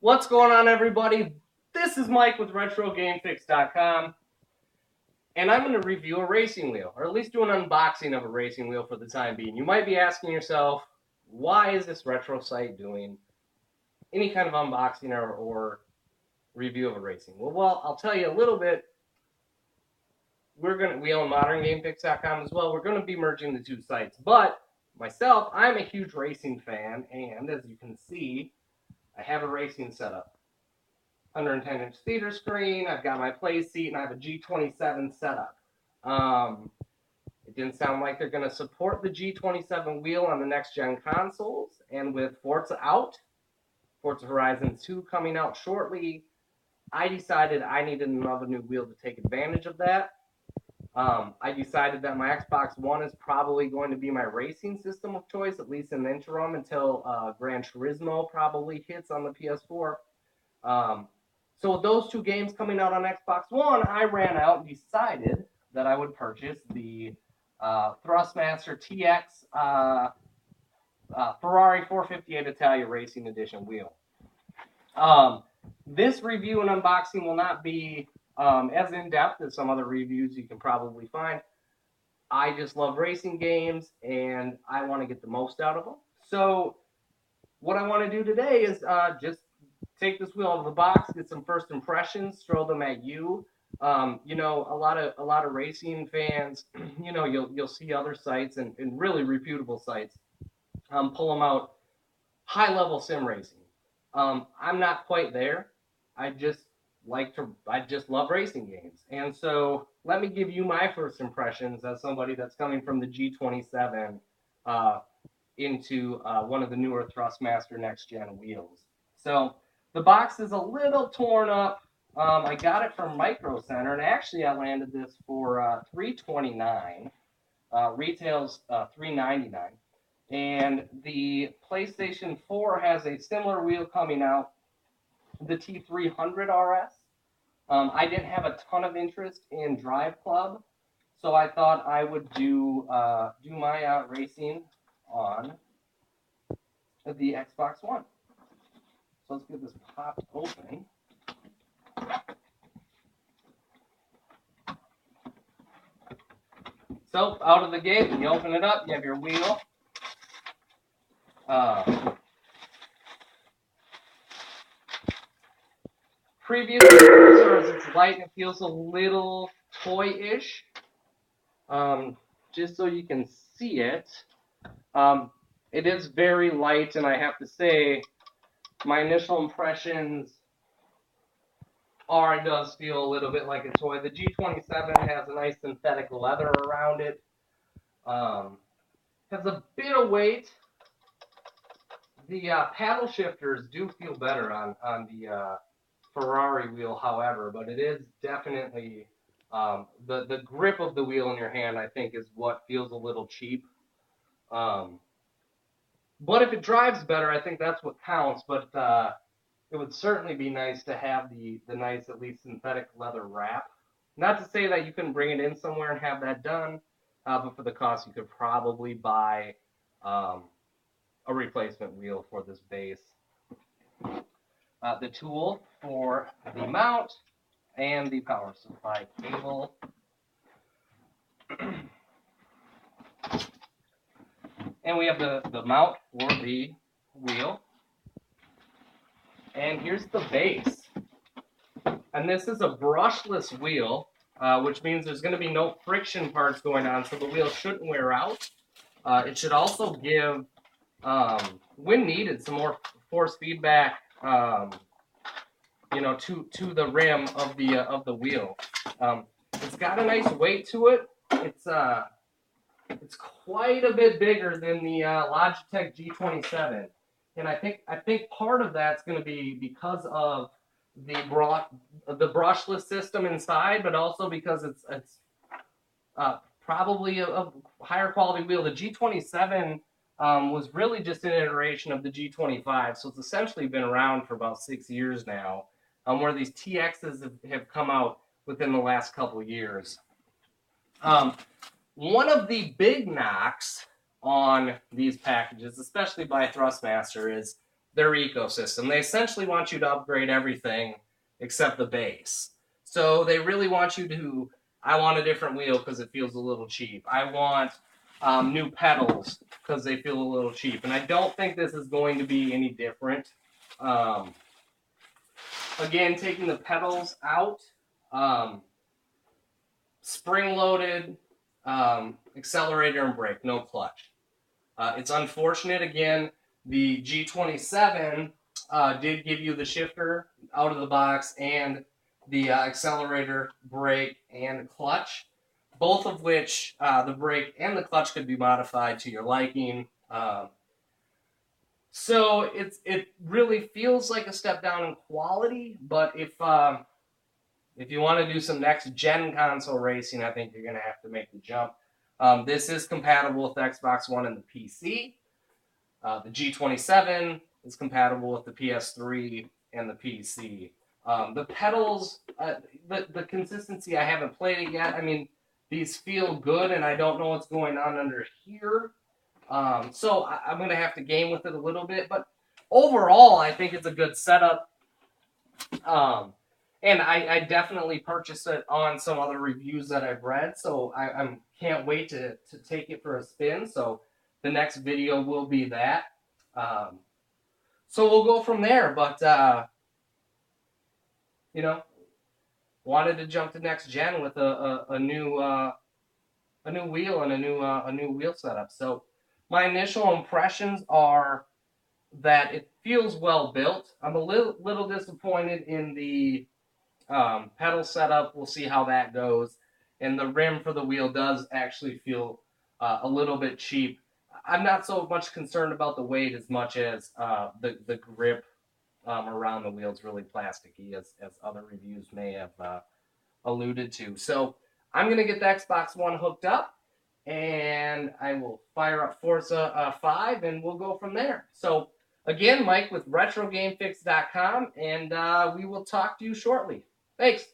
What's going on, everybody? This is Mike with RetroGameFix.com, and I'm going to review a racing wheel, or at least do an unboxing of a racing wheel for the time being. You might be asking yourself, why is this retro site doing any kind of unboxing or review of a racing wheel? Well, I'll tell you a little bit. We own ModernGameFix.com as well. We're going to be merging the two sites, but myself, I'm a huge racing fan, and as you can see, I have a racing setup. 110-inch theater screen, I've got my play seat, and I have a G27 setup. It didn't sound like they're going to support the G27 wheel on the next-gen consoles, and with Forza out, Forza Horizon 2 coming out shortly, I decided I needed another new wheel to take advantage of that. I decided that my Xbox One is probably going to be my racing system of choice, at least in the interim, until Gran Turismo probably hits on the PS4. So with those two games coming out on Xbox One, I ran out and decided that I would purchase the Thrustmaster TX Ferrari 458 Italia Racing Edition wheel. This review and unboxing will not be as in-depth as some other reviews you can probably find. I just love racing games, and I want to get the most out of them. So what I want to do today is just take this wheel out of the box, get some first impressions, throw them at you. You know, a lot of racing fans, you know, you'll see other sites and really reputable sites pull them out high-level sim racing. I'm not quite there. I just love racing games. And so let me give you my first impressions as somebody that's coming from the G27 into one of the newer Thrustmaster next-gen wheels. So the box is a little torn up. I got it from Micro Center, and actually I landed this for $329. Retails $399. And the PlayStation 4 has a similar wheel coming out, the T300 RS. I didn't have a ton of interest in Drive Club, so I thought I would do my racing on the Xbox One. So let's get this popped open. So out of the gate, when you open it up, you have your wheel. Previous pictures, it's light and it feels a little toy-ish. Just so you can see it, it is very light, and I have to say, my initial impressions are it does feel a little bit like a toy. The G27 has a nice synthetic leather around it. Has a bit of weight. The paddle shifters do feel better on the Ferrari wheel, however, but it is definitely the grip of the wheel in your hand, I think, is what feels a little cheap. But if it drives better, I think that's what counts. But it would certainly be nice to have the nice, at least synthetic leather wrap. Not to say that you can bring it in somewhere and have that done, but for the cost, you could probably buy a replacement wheel for this base. The tool for the mount and the power supply cable. And we have the mount for the wheel. And here's the base. And this is a brushless wheel, which means there's going to be no friction parts going on, so the wheel shouldn't wear out. It should also give, when needed, some more force feedback, you know, to the rim of the wheel. It's got a nice weight to it. It's quite a bit bigger than the Logitech G27, and I think part of that's going to be because of the brushless system inside, but also because it's probably a higher quality wheel. The G27 was really just an iteration of the G25, so it's essentially been around for about 6 years now, where these TXs have come out within the last couple of years. One of the big knocks on these packages, especially by Thrustmaster, is their ecosystem. They essentially want you to upgrade everything except the base. So they really want you to, I want a different wheel because it feels a little cheap. I want new pedals because they feel a little cheap. And I don't think this is going to be any different. Again, taking the pedals out, spring-loaded, accelerator and brake, no clutch. It's unfortunate, again, the G27 did give you the shifter out of the box and the accelerator, brake, and clutch, both of which the brake and the clutch could be modified to your liking. So it really feels like a step down in quality, but if you want to do some next-gen console racing, I think you're going to have to make the jump. This is compatible with the Xbox One and the PC. The G27 is compatible with the PS3 and the PC. The pedals, the consistency, I haven't played it yet. I mean, these feel good, and I don't know what's going on under here. So I'm going to have to game with it a little bit. But overall, I think it's a good setup. And I definitely purchased it on some other reviews that I've read, so I can't wait to take it for a spin. So the next video will be that. So we'll go from there. But you know, wanted to jump to next gen with a new wheel and a new wheel setup. So my initial impressions are that it feels well built. I'm a little disappointed in the pedal setup. We'll see how that goes. And the rim for the wheel does actually feel a little bit cheap. I'm not so much concerned about the weight as much as the grip around the wheel is really plasticky, as other reviews may have alluded to. So I'm going to get the Xbox One hooked up, and I will fire up Forza 5, and we'll go from there. So again, Mike with RetroGameFix.com, and we will talk to you shortly. Thanks.